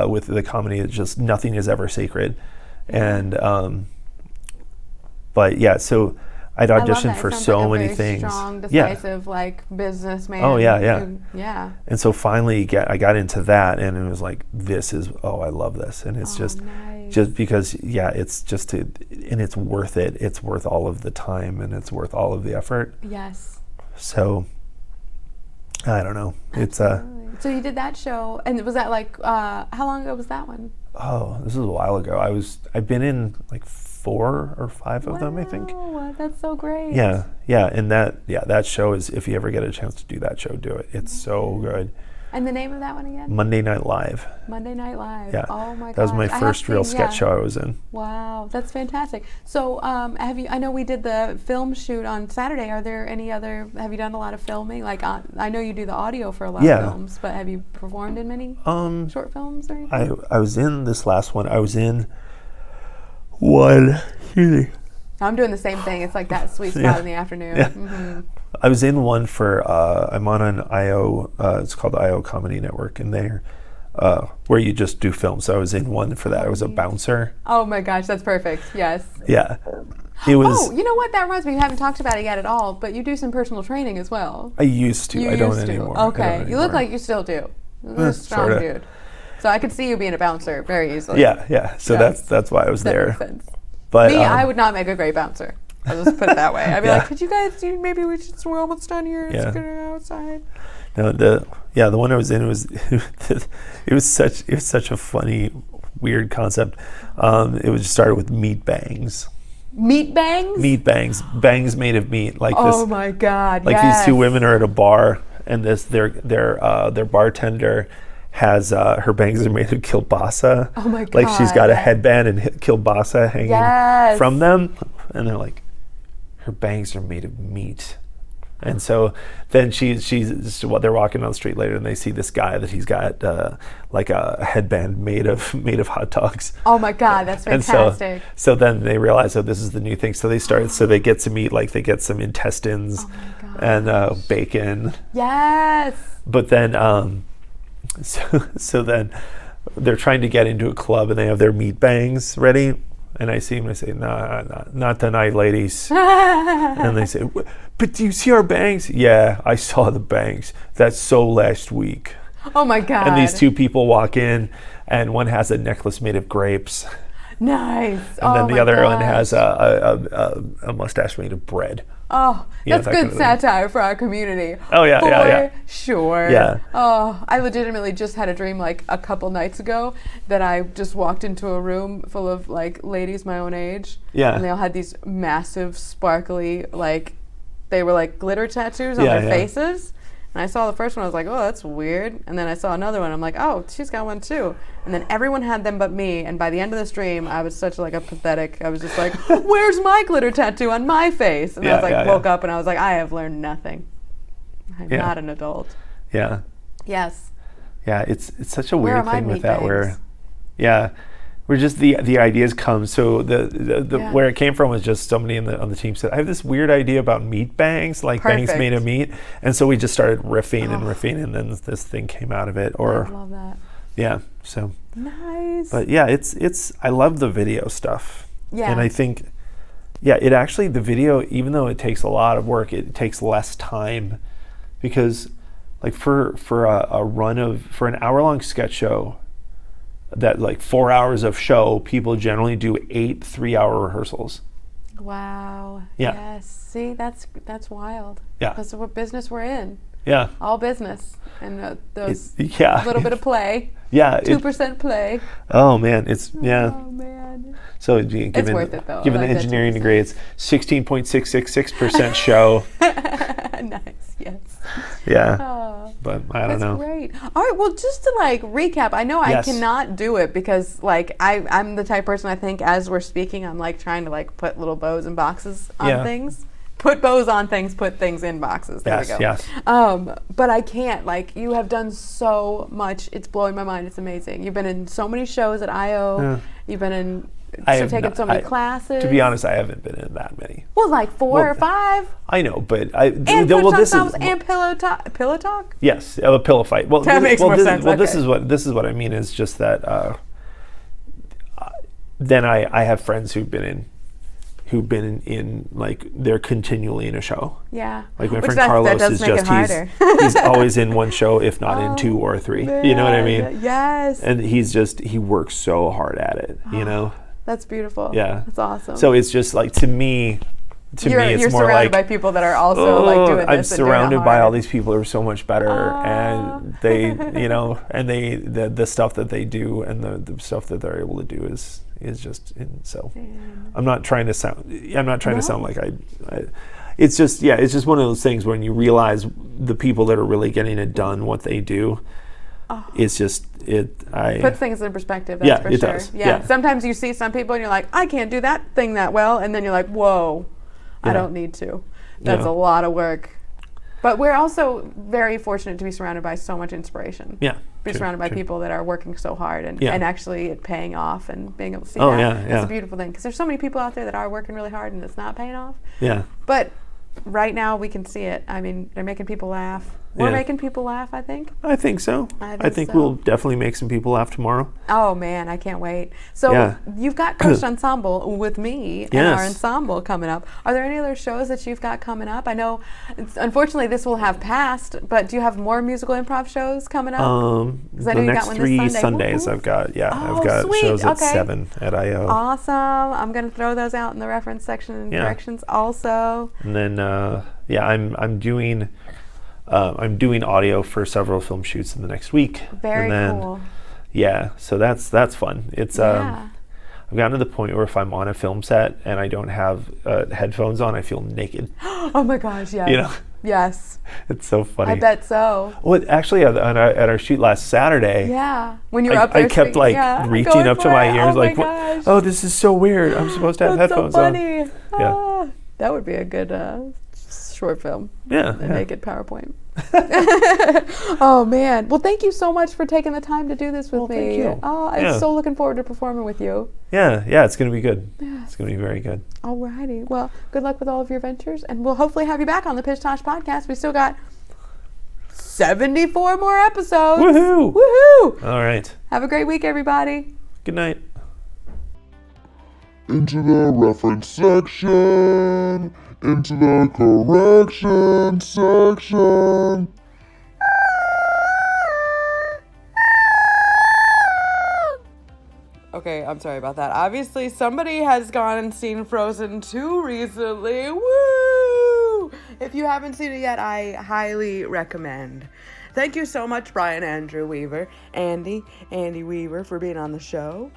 with the comedy, it's just nothing is ever sacred. And but yeah, so I'd auditioned for so many things. Strong, decisive, like businessman. Oh yeah. Yeah. And so finally, I got into that, and it was like, I love this, and it's just because it's just and it's worth it. It's worth all of the time, and it's worth all of the effort. Yes. So I don't know. Absolutely. So you did that show, and was that like how long ago was that one? Oh, this was a while ago. I've been in like 4 or 5 of them, I think. Oh, that's so great. Yeah, and that show is, if you ever get a chance to do that show, do it. It's so good. And the name of that one again? Monday Night Live. Monday Night Live. Yeah. Oh my gosh. That was my first real sketch show I was in. Wow, that's fantastic. So, I know we did the film shoot on Saturday. Are there any other? Have you done a lot of filming? Like, I know you do the audio for a lot of films, but have you performed in many short films or anything? I was in this last one. I was in one. I'm doing the same thing. It's like that sweet spot in the afternoon. Yeah. Mm-hmm. I was in one for, I'm on an I.O., it's called the I.O. Comedy Network, and they're, where you just do films. So I was in one for that. I was a bouncer. Oh my gosh, that's perfect. Yes. Yeah. It was. Oh, you know what? That reminds me. We haven't talked about it yet at all, but you do some personal training as well. I used to. I don't anymore. Okay. You look like you still do. You're a strong sorta. dude. So I could see you being a bouncer very easily. Yeah. So Yes. that's why I was That there. makes sense. But Me, I would not make a great bouncer. I'll just put it that way. I'd be like, could you guys do, maybe we're almost done here. Yeah. Let's go outside. No, the one I was in was it was such a funny, weird concept. It was started with meat bangs. Meat bangs? Meat bangs. Bangs made of meat. Like oh this, my God. like yes. these two women are at a bar, and their bartender has her bangs are made of kielbasa. Oh my God. Like she's got a headband and kielbasa hanging Yes. from them, and they're like, her bangs are made of meat. And so then they're walking down the street later, and they see this guy that he's got like a headband made of hot dogs. Oh my God, that's fantastic. And so then they realize, oh, this is the new thing. So they get some meat, like they get some intestines and bacon. Yes. But then so then they're trying to get into a club, and they have their meat bangs ready. And I see him, and I say, nah, not tonight, ladies. And they say, but do you see our bangs? Yeah, I saw the bangs. That's so last week. Oh my God. And these two people walk in, and one has a necklace made of grapes. Nice. And then the other one has a mustache made of bread. Oh, Yeah, that's that good kind of thing. satire for our community. Oh, yeah, yeah. For sure. Yeah. Oh, I legitimately just had a dream like a couple nights ago that I just walked into a room full of like ladies my own age. Yeah. And they all had these massive, sparkly, like, they were like glitter tattoos on Yeah, their yeah. faces. And I saw the first one, I was like, oh, that's weird. And then I saw another one, I'm like, oh, she's got one too. And then everyone had them but me. And by the end of this dream, I was such like a pathetic, I was just like, where's my glitter tattoo on my face? And I was like, woke up and I was like, I have learned nothing. I'm not an adult. Yeah. Yes. Yeah, it's such a Where weird are my thing with meat that bangs? where just the ideas come. So the Yeah. where it came from was just somebody on the team said, I have this weird idea about meat bangs, like bangs Perfect. made of meat. And so we just started riffing and then this thing came out of it. I Or love that. yeah, so Nice. but yeah, it's I love the video stuff. Yeah. And I think it actually, the video, even though it takes a lot of work, it takes less time, because like for an hour-long sketch show, that like 4 hours of show, people generally do 8 3-hour rehearsals. Wow. Yeah. Yes. See, that's wild. Yeah. That's what business we're in. Yeah. All business. And those Yeah. little bit of play. Yeah. 2% play. Oh man, it's Oh man. So given, worth it, though. Given I the like that engineering 2%. degree, it's 16.666% show. Nice. Yes. Yeah. Oh, But I don't that's know. great. All right. Well, just to like recap, I know Yes. I cannot do it because like I'm the type of person, I think as we're speaking, I'm like trying to like put little bows and boxes on Yeah. things. Put bows on things, put things in boxes. There we go. Yes. But I can't. Like, you have done so much. It's blowing my mind. It's amazing. You've been in so many shows at I.O. Yeah. You've been in, have taken not- so many classes. To be honest, I haven't been in that many. Well, like 4 or 5. I know, but And this is and pillow talk. yes, a pillow fight. Well, That makes more sense. Well, this Okay. is what I mean is just that. Then I have friends who've been in like they're continually in a show. Yeah. Like my Which friend that Carlos does is make it just harder. he's always in one show, if not in 2 or 3. You know what I mean? Man, yes. And he works so hard at it. You know. That's beautiful. Yeah. That's awesome. So it's just like to me it's you're more surrounded like by people that are also like doing this. I'm and doing it surrounded by all hard. these people who are so much better, and they, and the stuff that they do and the stuff that they're able to do is just so. I'm not trying to sound like I it's just one of those things when you realize the people that are really getting it done, what they do. It's just puts things in perspective. That's for it sure. does. Yeah. Sometimes you see some people and you're like, I can't do that thing that well, and then you're like, whoa, I don't need to. That's a lot of work. But we're also very fortunate to be surrounded by so much inspiration. Yeah. Be surrounded by people that are working so hard and actually it paying off and being able to see that. Yeah. It's a beautiful thing because there's so many people out there that are working really hard and it's not paying off. Yeah. But right now we can see it. I mean, they're making people laugh. We're making people laugh, I think. I think so. I think we'll definitely make some people laugh tomorrow. Oh, man, I can't wait. So you've got Coached Ensemble with me and our ensemble coming up. Are there any other shows that you've got coming up? I know, unfortunately, this will have passed, but do you have more musical improv shows coming up? The next 3 Sundays I've got, I've got shows at 7 at I.O. Awesome. I'm going to throw those out in the reference section and directions also. And then, I'm doing audio for several film shoots in the next week. Very cool. Yeah, so that's fun. It's I've gotten to the point where if I'm on a film set and I don't have headphones on, I feel naked. Oh my gosh, yes. You know? Yes. It's so funny. I bet so. Well, actually, at our shoot last Saturday, when you were up there, I kept reaching up to my ears, oh, this is so weird. I'm supposed to have headphones so funny. on. Yeah, that would be a good short film. A naked PowerPoint. Oh man! Well, thank you so much for taking the time to do this with me. Thank you. Oh, I'm so looking forward to performing with you. Yeah, it's going to be good. Yeah. It's going to be very good. Alrighty. Well, good luck with all of your ventures, and we'll hopefully have you back on the Pish Tosh podcast. We still got 74 more episodes. Woohoo! Woohoo! All right. Have a great week, everybody. Good night. Into the reference section. Into the correction section. Okay, I'm sorry about that. Obviously, somebody has gone and seen Frozen 2 recently. Woo! If you haven't seen it yet, I highly recommend. Thank you so much, Brian Andrew Weaver, Andy Weaver, for being on the show.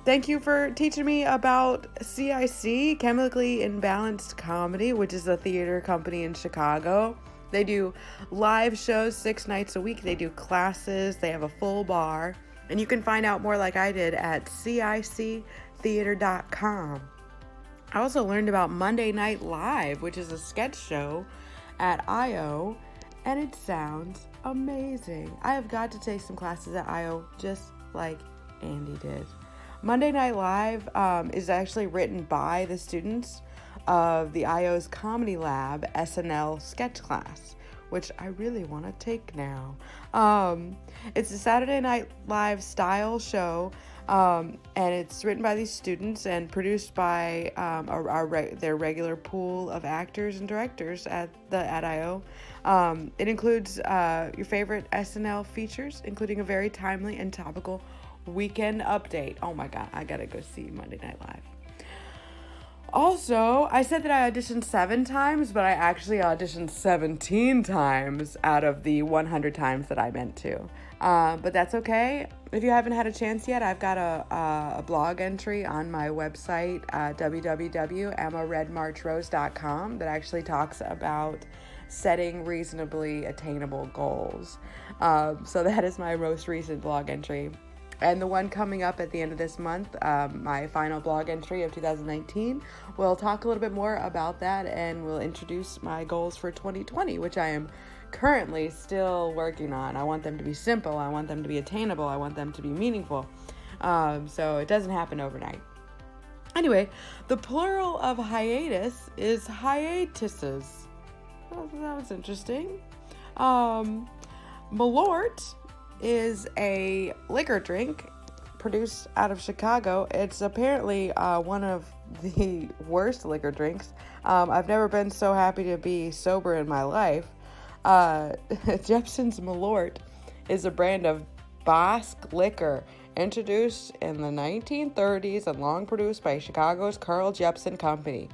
Thank you for teaching me about CIC, Chemically Imbalanced Comedy, which is a theater company in Chicago. They do live shows 6 nights a week. They do classes. They have a full bar. And you can find out more like I did at cictheater.com. I also learned about Monday Night Live, which is a sketch show at I.O., and it sounds amazing. I have got to take some classes at I.O. just like Andy did. Monday Night Live is actually written by the students of the I.O.'s Comedy Lab SNL sketch class, which I really want to take now. It's a Saturday Night Live style show, and it's written by these students and produced by their regular pool of actors and directors at I.O. It includes your favorite SNL features, including a very timely and topical weekend update. Oh my God, I gotta go see Monday Night Live. Also, I said that I auditioned 7 times, but I actually auditioned 17 times out of the 100 times that I meant to. But that's okay. If you haven't had a chance yet, I've got a blog entry on my website, www.emmaredmarchrose.com, that actually talks about setting reasonably attainable goals. So that is my most recent blog entry. And the one coming up at the end of this month, my final blog entry of 2019, we'll talk a little bit more about that, and we'll introduce my goals for 2020, which I am currently still working on. I want them to be simple. I want them to be attainable. I want them to be meaningful. So it doesn't happen overnight. Anyway, the plural of hiatus is hiatuses. Well, that was interesting. Malort is a liquor drink produced out of Chicago. It's apparently one of the worst liquor drinks. I've never been so happy to be sober in my life. Jepson's Malort is a brand of Basque liquor introduced in the 1930s and long produced by Chicago's Carl Jepson Company.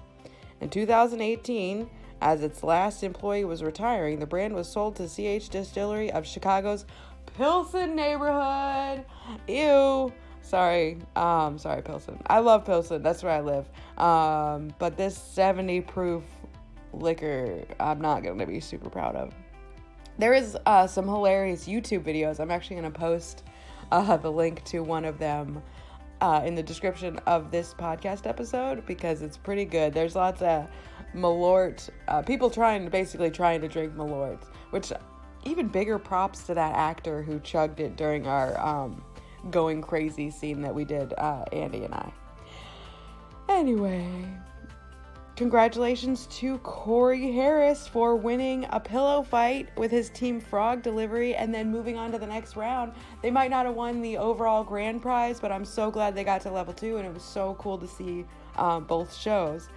In 2018, as its last employee was retiring, the brand was sold to CH Distillery of Chicago's Pilsen neighborhood. Ew. Sorry, Pilsen. I love Pilsen. That's where I live. But this 70 proof liquor, I'm not going to be super proud of. There is some hilarious YouTube videos. I'm actually going to post the link to one of them in the description of this podcast episode, because it's pretty good. There's lots of Malort, people trying to drink Malort, which even bigger props to that actor who chugged it during our going crazy scene that we did, Andy and I. Anyway, Congratulations to Corey Harris for winning a pillow fight with his Team Frog delivery and then moving on to the next round. They might not have won the overall grand prize, but I'm so glad they got to level 2, and it was so cool to see both shows.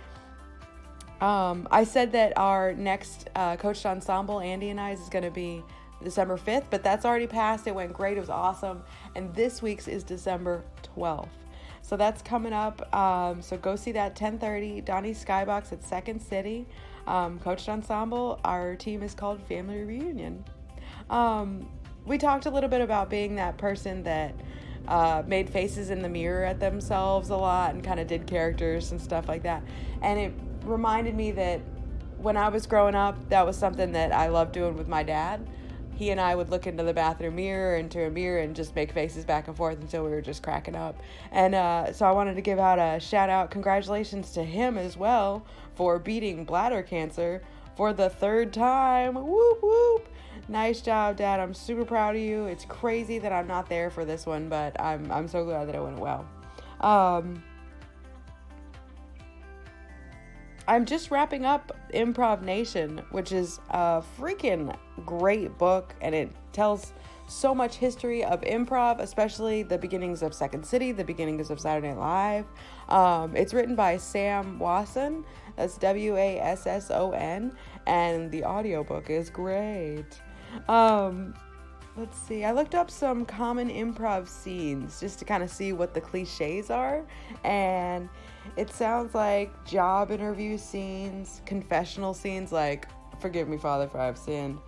I said that our next coached ensemble, Andy and I's, is going to be December 5th, but that's already passed. It went great. It was awesome. And this week's is December 12th. So that's coming up. So go see that 10:30, Donny's Skybox at Second City. Coached Ensemble, our team is called Family Reunion. We talked a little bit about being that person that made faces in the mirror at themselves a lot and kind of did characters and stuff like that. And it reminded me that when I was growing up, that was something that I loved doing with my dad. He and I would look into the bathroom mirror, into a mirror, and just make faces back and forth until we were just cracking up. And so I wanted to give out a shout out, congratulations to him as well for beating bladder cancer for the 3rd time. Whoop, whoop. Nice job, Dad. I'm super proud of you. It's crazy that I'm not there for this one, but I'm so glad that it went well. I'm just wrapping up Improv Nation, which is a freaking great book, and it tells so much history of improv, especially the beginnings of Second City, the beginnings of Saturday Night Live. It's written by Sam Wasson, that's Wasson, and the audiobook is great. Let's see, I looked up some common improv scenes just to kind of see what the cliches are, and it sounds like job interview scenes, confessional scenes like, forgive me, Father, for I've sinned,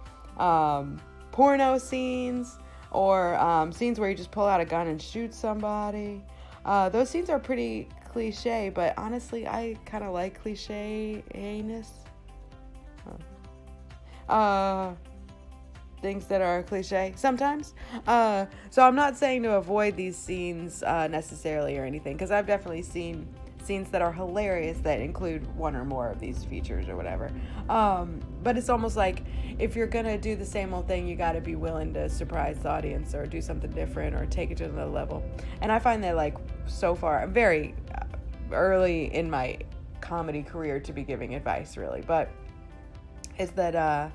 porno scenes, or scenes where you just pull out a gun and shoot somebody. Those scenes are pretty cliche, but honestly, I kind of like cliche-ness. Things that are cliche sometimes. So I'm not saying to avoid these scenes necessarily or anything, because I've definitely seen scenes that are hilarious that include one or more of these features or whatever. But it's almost like if you're gonna do the same old thing, you gotta be willing to surprise the audience or do something different or take it to another level. And I find that, like, so far, I'm very early in my comedy career to be giving advice, really, but is that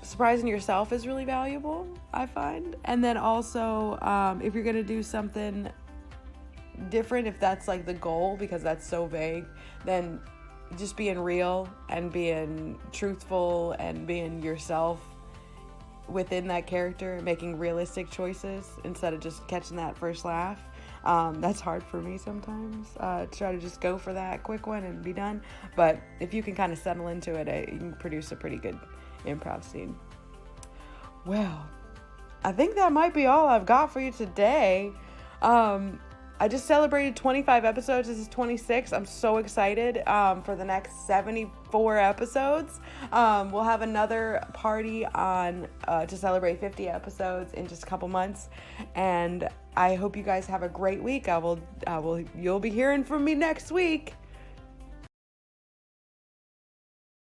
surprising yourself is really valuable, I find. And then also, if you're gonna do something different, if that's like the goal, because that's so vague, then just being real and being truthful and being yourself within that character, making realistic choices instead of just catching that first laugh. That's hard for me sometimes, try to just go for that quick one and be done. But if you can kind of settle into it, you can produce a pretty good improv scene. Well, I think that might be all I've got for you today. I just celebrated 25 episodes. This is 26. I'm so excited for the next 74 episodes. We'll have another party on to celebrate 50 episodes in just a couple months. And I hope you guys have a great week. You'll be hearing from me next week.